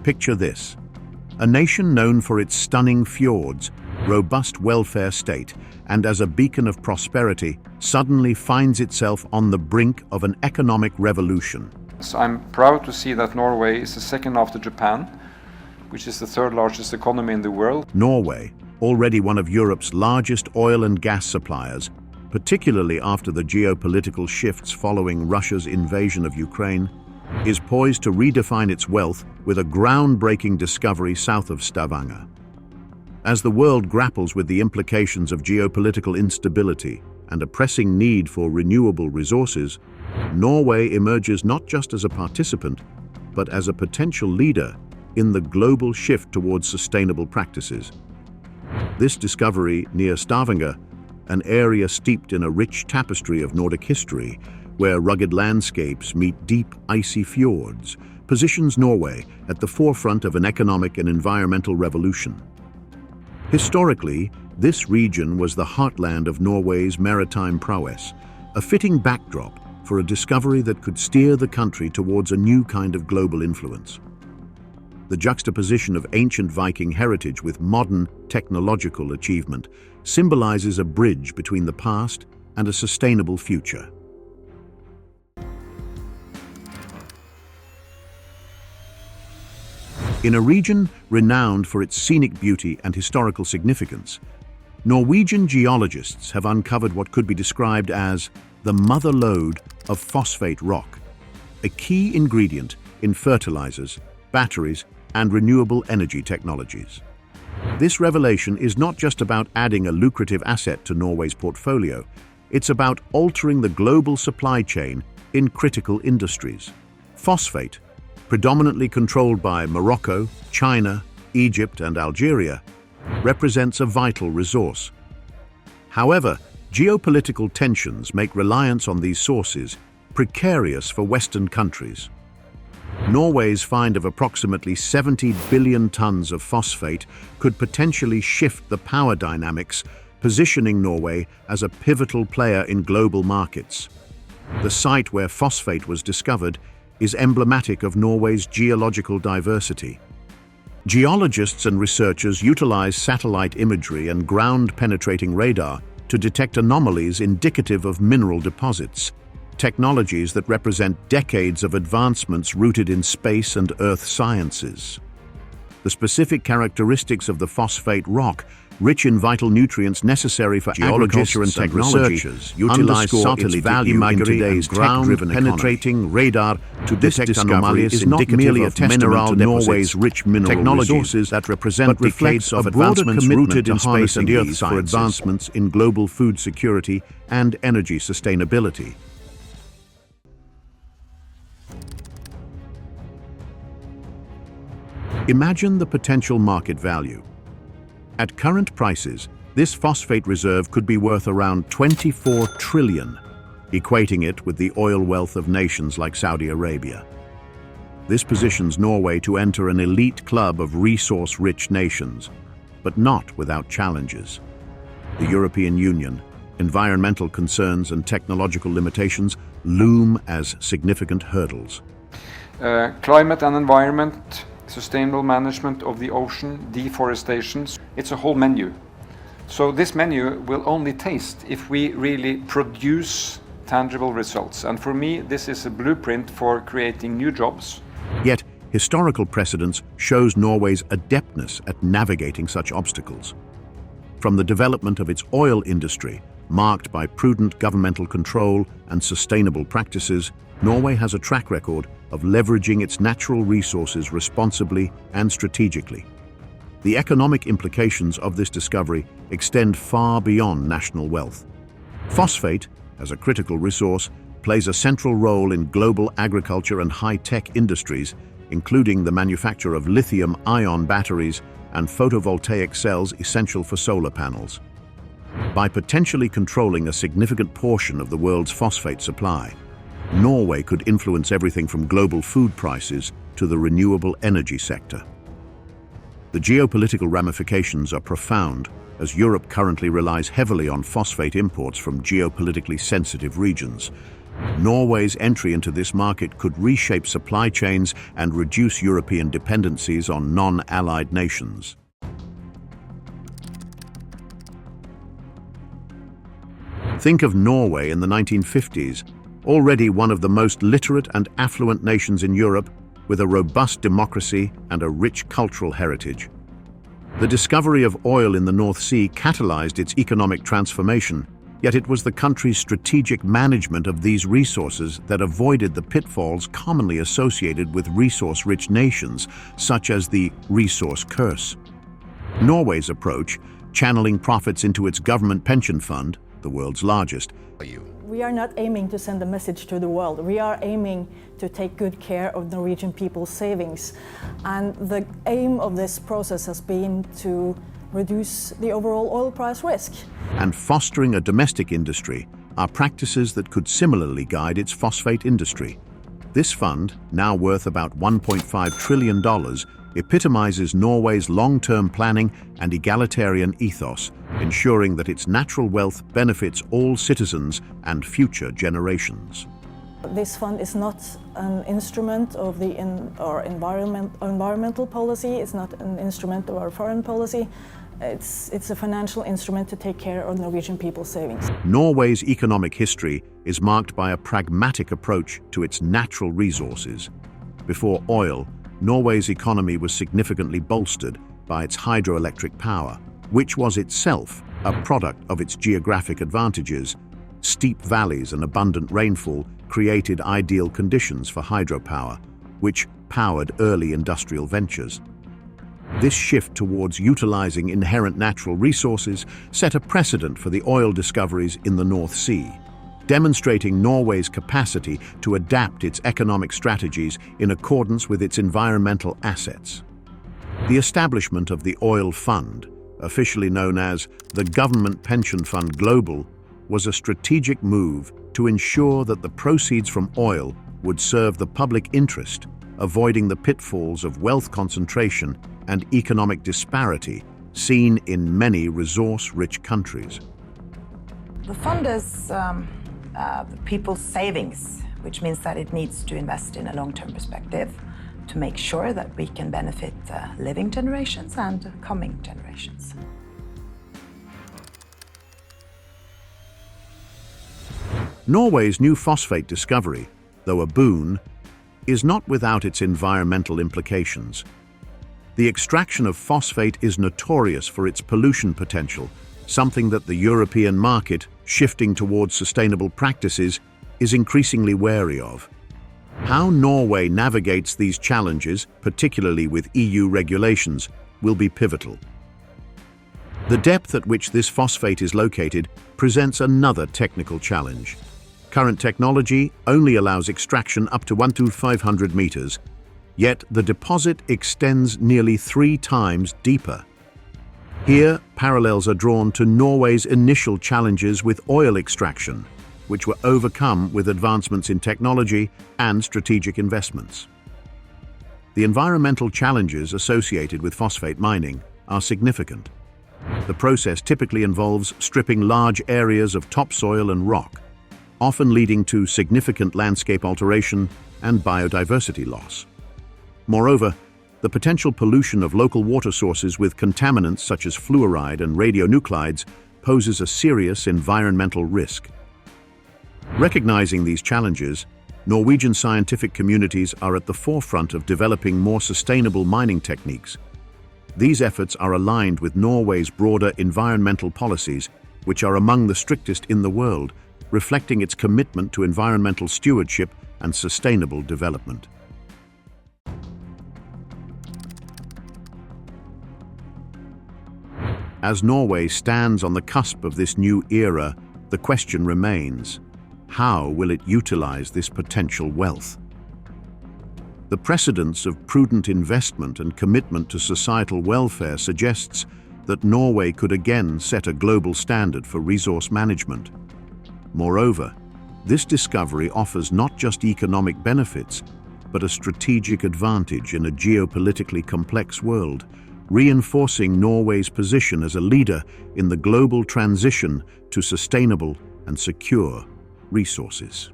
Picture this: a nation known for its stunning fjords, robust welfare state, and as a beacon of prosperity, suddenly finds itself on the brink of an economic revolution. So I'm proud to see that Norway is the second after Japan, which is the third largest economy in the world. Norway, already one of Europe's largest oil and gas suppliers, particularly after the geopolitical shifts following Russia's invasion of Ukraine, is poised to redefine its wealth with a groundbreaking discovery south of Stavanger. As the world grapples with the implications of geopolitical instability and a pressing need for renewable resources, Norway emerges not just as a participant, but as a potential leader in the global shift towards sustainable practices. This discovery near Stavanger, an area steeped in a rich tapestry of Nordic history, where rugged landscapes meet deep, icy fjords, positions Norway at the forefront of an economic and environmental revolution. Historically, this region was the heartland of Norway's maritime prowess, a fitting backdrop for a discovery that could steer the country towards a new kind of global influence. The juxtaposition of ancient Viking heritage with modern technological achievement symbolizes a bridge between the past and a sustainable future. In a region renowned for its scenic beauty and historical significance, Norwegian geologists have uncovered what could be described as the mother lode of phosphate rock, a key ingredient in fertilizers, batteries, and renewable energy technologies. This revelation is not just about adding a lucrative asset to Norway's portfolio, it's about altering the global supply chain in critical industries. Phosphate, predominantly controlled by Morocco, China, Egypt, and Algeria, represents a vital resource. However, geopolitical tensions make reliance on these sources precarious for Western countries. Norway's find of approximately 70 billion tons of phosphate could potentially shift the power dynamics, positioning Norway as a pivotal player in global markets. The site where phosphate was discovered is emblematic of Norway's geological diversity. Geologists and researchers utilize satellite imagery and ground-penetrating radar to detect anomalies indicative of mineral deposits, technologies that represent decades of advancements rooted in space and earth sciences. The specific characteristics of the phosphate rock, rich in vital nutrients necessary for agriculture and researchers, utilize its value in today's ground-penetrating radar to detect anomalies is not merely a testament to Norway's rich mineral resources that represent decades of advancements rooted in space and earth sciences for advancements in global food security and energy sustainability. Imagine the potential market value. At current prices, this phosphate reserve could be worth around 24 trillion, equating it with the oil wealth of nations like Saudi Arabia. This positions Norway to enter an elite club of resource-rich nations, but not without challenges. The European Union, environmental concerns and technological limitations loom as significant hurdles. Climate and environment, sustainable management of the ocean, deforestation, it's a whole menu. So this menu will only taste if we really produce tangible results. And for me, this is a blueprint for creating new jobs. Yet, historical precedence shows Norway's adeptness at navigating such obstacles. From the development of its oil industry, marked by prudent governmental control and sustainable practices, Norway has a track record of leveraging its natural resources responsibly and strategically. The economic implications of this discovery extend far beyond national wealth. Phosphate, as a critical resource, plays a central role in global agriculture and high-tech industries, including the manufacture of lithium-ion batteries and photovoltaic cells essential for solar panels. By potentially controlling a significant portion of the world's phosphate supply, Norway could influence everything from global food prices to the renewable energy sector. The geopolitical ramifications are profound, as Europe currently relies heavily on phosphate imports from geopolitically sensitive regions. Norway's entry into this market could reshape supply chains and reduce European dependencies on non-allied nations. Think of Norway in the 1950s, already one of the most literate and affluent nations in Europe, with a robust democracy and a rich cultural heritage. The discovery of oil in the North Sea catalyzed its economic transformation, yet it was the country's strategic management of these resources that avoided the pitfalls commonly associated with resource-rich nations, such as the resource curse. Norway's approach, channeling profits into its government pension fund, the world's largest. We are not aiming to send a message to the world. We are aiming to take good care of Norwegian people's savings. And the aim of this process has been to reduce the overall oil price risk. And fostering a domestic industry are practices that could similarly guide its phosphate industry. This fund, now worth about $1.5 trillion, epitomizes Norway's long-term planning and egalitarian ethos, ensuring that its natural wealth benefits all citizens and future generations. This fund is not an instrument of the environmental policy, it's not an instrument of our foreign policy. It's a financial instrument to take care of Norwegian people's savings. Norway's economic history is marked by a pragmatic approach to its natural resources. Before oil, Norway's economy was significantly bolstered by its hydroelectric power, which was itself a product of its geographic advantages. Steep valleys and abundant rainfall created ideal conditions for hydropower, which powered early industrial ventures. This shift towards utilizing inherent natural resources set a precedent for the oil discoveries in the North Sea, demonstrating Norway's capacity to adapt its economic strategies in accordance with its environmental assets. The establishment of the Oil Fund, officially known as the Government Pension Fund Global, was a strategic move to ensure that the proceeds from oil would serve the public interest, avoiding the pitfalls of wealth concentration and economic disparity seen in many resource-rich countries. The fund is the people's savings, which means that it needs to invest in a long-term perspective to make sure that we can benefit living generations and coming generations. Norway's new phosphate discovery, though a boon, is not without its environmental implications. The extraction of phosphate is notorious for its pollution potential, something that the European market, shifting towards sustainable practices, is increasingly wary of. How Norway navigates these challenges, particularly with EU regulations, will be pivotal. The depth at which this phosphate is located presents another technical challenge. Current technology only allows extraction up to 1,500 meters, yet the deposit extends nearly 3 times deeper. Here, parallels are drawn to Norway's initial challenges with oil extraction, which were overcome with advancements in technology and strategic investments. The environmental challenges associated with phosphate mining are significant. The process typically involves stripping large areas of topsoil and rock, often leading to significant landscape alteration and biodiversity loss. Moreover, the potential pollution of local water sources with contaminants such as fluoride and radionuclides poses a serious environmental risk. Recognizing these challenges, Norwegian scientific communities are at the forefront of developing more sustainable mining techniques. These efforts are aligned with Norway's broader environmental policies, which are among the strictest in the world, reflecting its commitment to environmental stewardship and sustainable development. As Norway stands on the cusp of this new era, the question remains: how will it utilize this potential wealth? The precedence of prudent investment and commitment to societal welfare suggests that Norway could again set a global standard for resource management. Moreover, this discovery offers not just economic benefits, but a strategic advantage in a geopolitically complex world, reinforcing Norway's position as a leader in the global transition to sustainable and secure resources.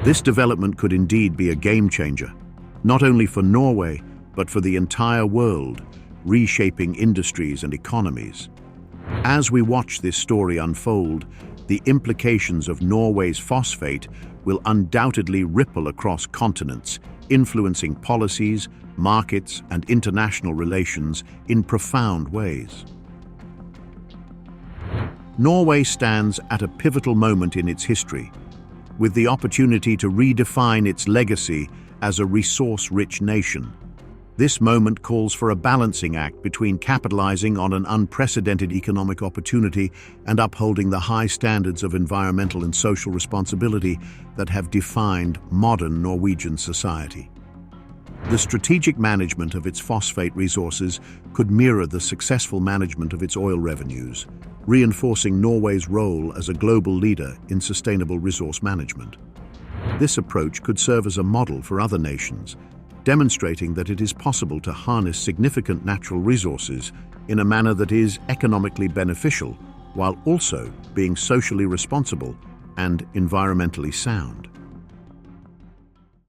This development could indeed be a game changer, not only for Norway, but for the entire world, reshaping industries and economies. As we watch this story unfold, the implications of Norway's phosphate will undoubtedly ripple across continents, influencing policies, markets, and international relations in profound ways. Norway stands at a pivotal moment in its history, with the opportunity to redefine its legacy as a resource-rich nation. This moment calls for a balancing act between capitalizing on an unprecedented economic opportunity and upholding the high standards of environmental and social responsibility that have defined modern Norwegian society. The strategic management of its phosphate resources could mirror the successful management of its oil revenues, reinforcing Norway's role as a global leader in sustainable resource management. This approach could serve as a model for other nations, demonstrating that it is possible to harness significant natural resources in a manner that is economically beneficial while also being socially responsible and environmentally sound.